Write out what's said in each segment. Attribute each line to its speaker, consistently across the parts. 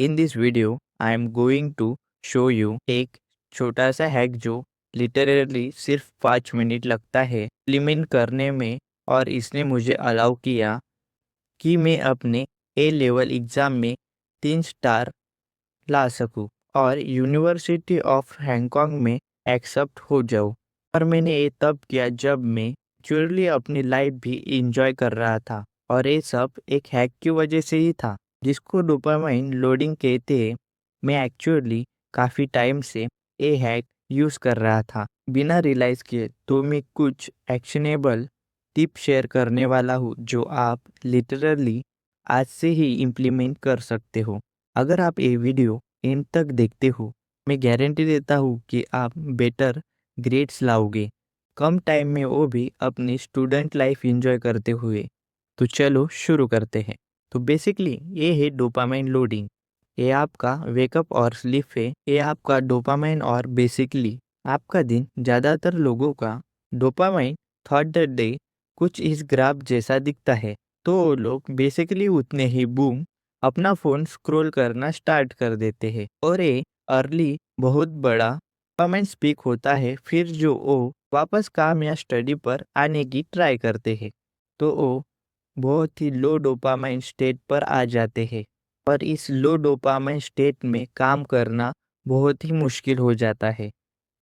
Speaker 1: In this video, I am going to show you एक छोटा सा हैक जो लिटरली सिर्फ 5 मिनट लगता है इम्प्लीमेंट करने में, और इसने मुझे अलाउ किया कि मैं अपने ए लेवल एग्ज़ाम में 3 स्टार ला सकूं और यूनिवर्सिटी ऑफ हांगकांग में एक्सेप्ट हो जाऊं। और मैंने ये तब किया जब मैं एक्चुअली अपनी लाइफ भी इंजॉय कर रहा था, और ये सब एक हैक की वजह से ही था जिसको डोपामाइन लोडिंग कहते हैं। मैं एक्चुअली काफ़ी टाइम से ये हैक यूज़ कर रहा था बिना रियलाइज़ किए। तो मैं कुछ एक्शनेबल टिप शेयर करने वाला हूँ जो आप लिटरली आज से ही इम्प्लीमेंट कर सकते हो। अगर आप ये वीडियो एंड तक देखते हो, मैं गारंटी देता हूँ कि आप बेटर ग्रेड्स लाओगे, कम टाइम में, वो भी अपनी स्टूडेंट लाइफ एंजॉय करते हुए। तो चलो शुरू करते हैं। तो बेसिकली ये है डोपामाइन लोडिंग। ये आपका वेकअप और स्लीप है। ये आपका डोपामाइन और बेसिकली आपका दिन। ज़्यादातर लोगों का डोपामाइन थॉट द डे कुछ इस ग्राफ जैसा दिखता है। तो वो लोग बेसिकली उतने ही बूम अपना फ़ोन स्क्रॉल करना स्टार्ट कर देते हैं, और ये अर्ली बहुत बड़ा डोपामाइन स्पीक होता है। फिर जो वो वापस काम या स्टडी पर आने की ट्राई करते हैं, तो वो बहुत ही लो डोपामाइन स्टेट पर आ जाते हैं, और इस लो डोपामाइन स्टेट में काम करना बहुत ही मुश्किल हो जाता है।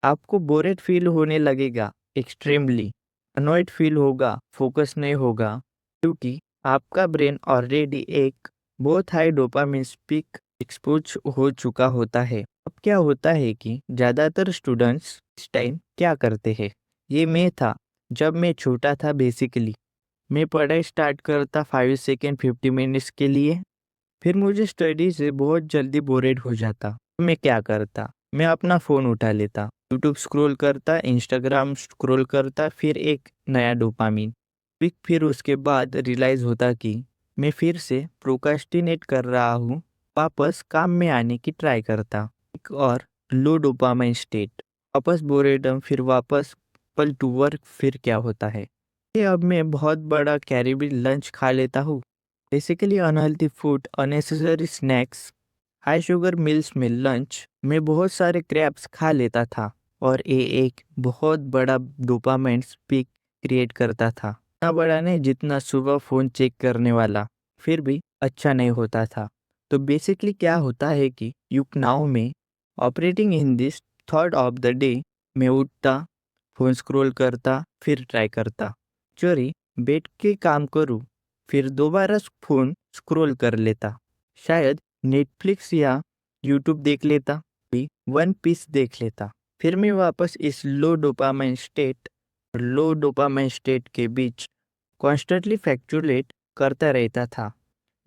Speaker 1: आपको बोरेड फील होने लगेगा, एक्सट्रीमली अनॉयड फील होगा, फोकस नहीं होगा, क्योंकि आपका ब्रेन ऑलरेडी एक बहुत हाई डोपामिन पीक एक्सपोज हो चुका होता है। अब क्या होता है कि ज़्यादातर स्टूडेंट्स इस टाइम क्या करते हैं, ये मैं था जब मैं छोटा था। बेसिकली मैं पढ़ाई स्टार्ट करता 5 सेकेंड 50 मिनट्स के लिए, फिर मुझे स्टडी से बहुत जल्दी बोरेड हो जाता। तो मैं क्या करता, मैं अपना फ़ोन उठा लेता, यूट्यूब स्क्रॉल करता, इंस्टाग्राम स्क्रॉल करता, फिर एक नया डोपामिन पिक। फिर उसके बाद रियलाइज़ होता कि मैं फिर से प्रोक्रास्टिनेट कर रहा हूँ। वापस काम में आने की ट्राई करता, एक और लो डोपामाइन स्टेट, वापस बोरेडम, फिर वापस पल टू वर्क। फिर क्या होता है, ये अब मैं बहुत बड़ा कैरी लंच खा लेता हूँ। Basically unhealthy food, unnecessary snacks, high sugar meals में लंच में बहुत सारे क्रैप्स खा लेता था, और ये एक बहुत बड़ा डोपामाइन स्पीक क्रिएट करता था। इतना बड़ा नहीं जितना सुबह फ़ोन चेक करने वाला, फिर भी अच्छा नहीं होता था। तो बेसिकली क्या होता है कि युग नाउ में operating in this third of the day, मैं उठता, फ़ोन स्क्रॉल करता, फिर ट्राई करता, चोरी बैठ के काम करूँ, फिर दोबारा फ़ोन स्क्रॉल कर लेता, शायद नेटफ्लिक्स या यूट्यूब देख लेता, भी वन पीस देख लेता। फिर मैं वापस इस लो डोपामाइन स्टेट के बीच कॉन्स्टेंटली फ्लैक्चुएट करता रहता था।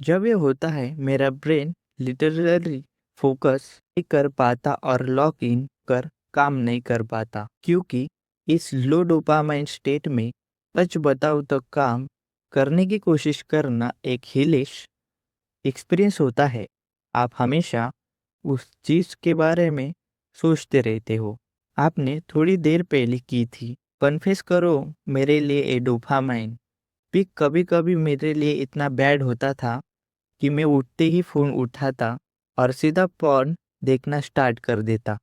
Speaker 1: जब ये होता है, मेरा ब्रेन लिटरली फोकस नहीं कर पाता और लॉक इन कर काम नहीं कर पाता, क्योंकि इस लो डोपामाइन स्टेट में सच बताऊँ तो काम करने की कोशिश करना एक हिलिश एक्सपीरियंस होता है। आप हमेशा उस चीज़ के बारे में सोचते रहते हो आपने थोड़ी देर पहले की थी। कन्फेस करो, मेरे लिए ये डोपामाइन पिक कभी कभी मेरे लिए इतना बैड होता था कि मैं उठते ही फ़ोन उठाता और सीधा पॉर्न देखना स्टार्ट कर देता।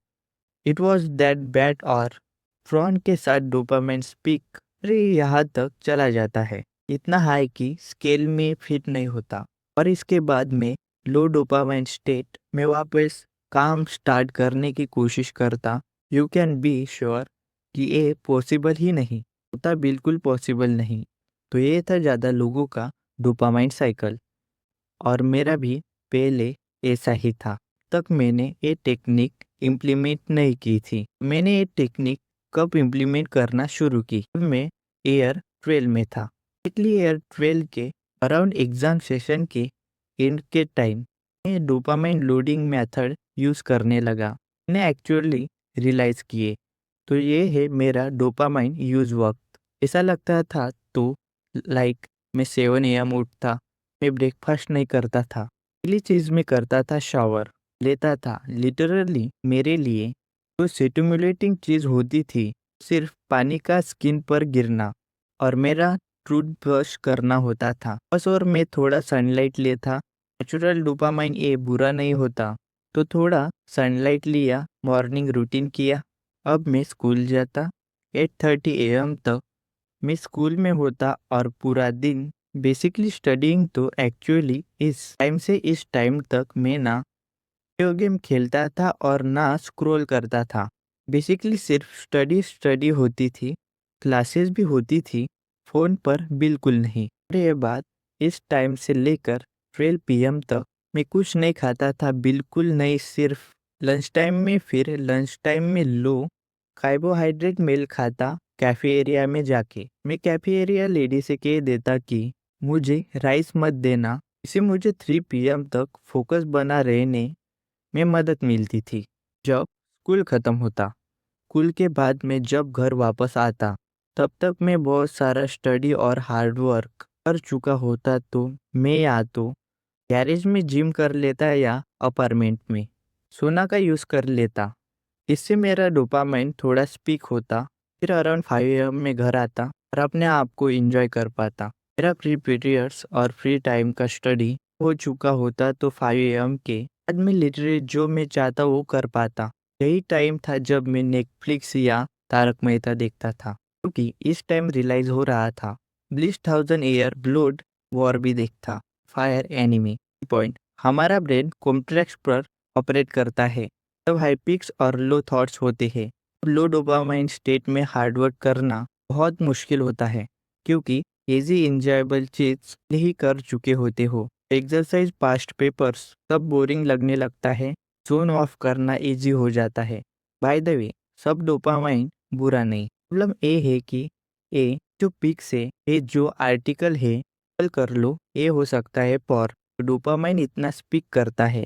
Speaker 1: It was that bad. और फ्रॉन के साथ डोपामाइन स्पीक अरे यहाँ तक चला जाता है, इतना हाई कि स्केल में फिट नहीं होता। और इसके बाद में लो डोपामाइन स्टेट में वापस काम स्टार्ट करने की कोशिश करता। यू कैन बी श्योर कि ये पॉसिबल ही नहीं होता, बिल्कुल पॉसिबल नहीं। तो ये था ज़्यादा लोगों का डोपामाइन साइकिल, और मेरा भी पहले ऐसा ही था। तक मैंने ये टेक्निक इम्प्लीमेंट नहीं की थी। मैंने ये टेक्निक कब इम्प्लीमेंट करना शुरू की, जब मैं ईयर 12 में था। इसलिए ईयर 12 के अराउंड एग्जाम सेशन के एंड के टाइम मैं डोपामाइन लोडिंग मेथड यूज़ करने लगा। मैंने एक्चुअली रियलाइज़ किए, तो ये है मेरा डोपामाइन यूज़ वक्त। ऐसा लगता था तो लाइक मैं 7 AM उठता, मैं ब्रेकफास्ट नहीं करता था, पहली चीज़ मैं करता था शावर लेता था। लिटरली मेरे लिए जो स्टिमुलेटिंग चीज़ होती थी सिर्फ पानी का स्किन पर गिरना और मेरा टूथ ब्रश करना होता था बस, और मैं थोड़ा सनलाइट लेता नेचुरल डोपामाइन ये बुरा नहीं होता। तो थोड़ा सनलाइट लिया, मॉर्निंग रूटीन किया। अब मैं स्कूल जाता। 8:30 AM तक मैं स्कूल में होता और पूरा दिन बेसिकली स्टडीइंग। तो एक्चुअली इस टाइम तक मैं ना वीडियो गेम खेलता था और ना स्क्रॉल करता था। बेसिकली सिर्फ स्टडी स्टडी होती थी, क्लासेस भी होती थी, फ़ोन पर बिल्कुल नहीं। और ये बात इस टाइम से लेकर 12 PM तक मैं कुछ नहीं खाता था, बिल्कुल नहीं, सिर्फ लंच टाइम में। फिर लंच टाइम में लो कार्बोहाइड्रेट मील खाता कैफ़े एरिया में जाके। मैं कैफ़े एरिया लेडी से कह देता कि मुझे राइस मत देना। इसे मुझे 3 PM तक फोकस बना रहने में मदद मिलती थी। जब स्कूल ख़त्म होता, स्कूल के बाद मैं जब घर वापस आता, तब तक मैं बहुत सारा स्टडी और हार्ड वर्क कर चुका होता। तो मैं या तो गैरेज में जिम कर लेता या अपार्टमेंट में सोना का यूज़ कर लेता। इससे मेरा डोपामाइन थोड़ा स्पीक होता। फिर अराउंड 5 AM में घर आता और अपने आप को एंजॉय कर पाता। मेरा फ्री पीरियड्स और फ्री टाइम का स्टडी हो चुका होता। तो 5 AM के बाद मैं लिटरली जो मैं चाहता वो कर पाता। यही टाइम था जब मैं नेटफ्लिक्स या तारक मेहता देखता था, क्योंकि इस टाइम रियलाइज हो रहा था ब्लिस 1000 ईयर ब्लड वॉर भी देखता। फायर एनिमी पॉइंट, हमारा ब्रेन कॉम्प्लेक्स पर ऑपरेट करता है तब हाई पिक्स और लो थॉट्स होते हैं। लो डोपामाइन स्टेट में हार्डवर्क करना बहुत मुश्किल होता है, क्योंकि इजी इंजॉयबल चीज नहीं कर चुके होते हो। एक्सरसाइज, पास्ट पेपर्स सब बोरिंग लगने लगता है। जोन ऑफ करना इजी हो जाता है। बाय द वे, सब डोपामाइन बुरा नहीं, प्रॉब्लम ये है कि ये जो पिक्स है, ये जो आर्टिकल है, कल कर लो, ये हो सकता है पर डोपामाइन इतना स्पीक करता है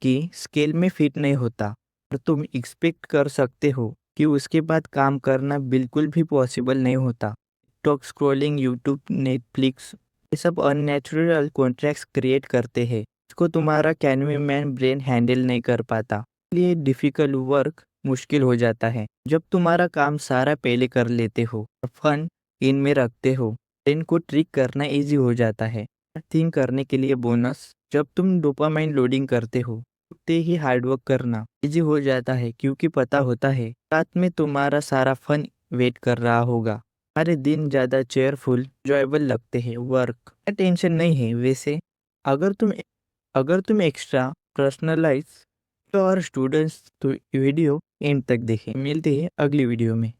Speaker 1: कि स्केल में फिट नहीं होता और तुम एक्सपेक्ट कर सकते हो कि उसके बाद काम करना बिल्कुल भी पॉसिबल नहीं होता। टॉक स्क्रॉलिंग, यूट्यूब, नेटफ्लिक्स, ये सब अननेचुरल कॉन्ट्रैक्ट्स क्रिएट करते हैं। इसको तुम्हारा कैनवेमैन ब्रेन हैंडल नहीं कर पाता, इसलिए डिफिकल्ट वर्क मुश्किल हो जाता है। जब तुम्हारा काम सारा पहले कर लेते हो और फन इनमें रखते हो, ब्रेन को ट्रिक करना इजी हो जाता है। थिंक करने के लिए बोनस, जब तुम डोपामाइन लोडिंग करते हो उतने ही हार्डवर्क करना इजी हो जाता है, क्योंकि पता होता है रात में तुम्हारा सारा फन वेट कर रहा होगा। हमारे दिन ज़्यादा चेयरफुल जॉयबल लगते हैं। वर्क टेंशन नहीं है वैसे। अगर तुम अगर तुम एक्स्ट्रा पर्सनलाइज और स्टूडेंट्स तो वीडियो एंड तक देखें। मिलते हैं अगली वीडियो में।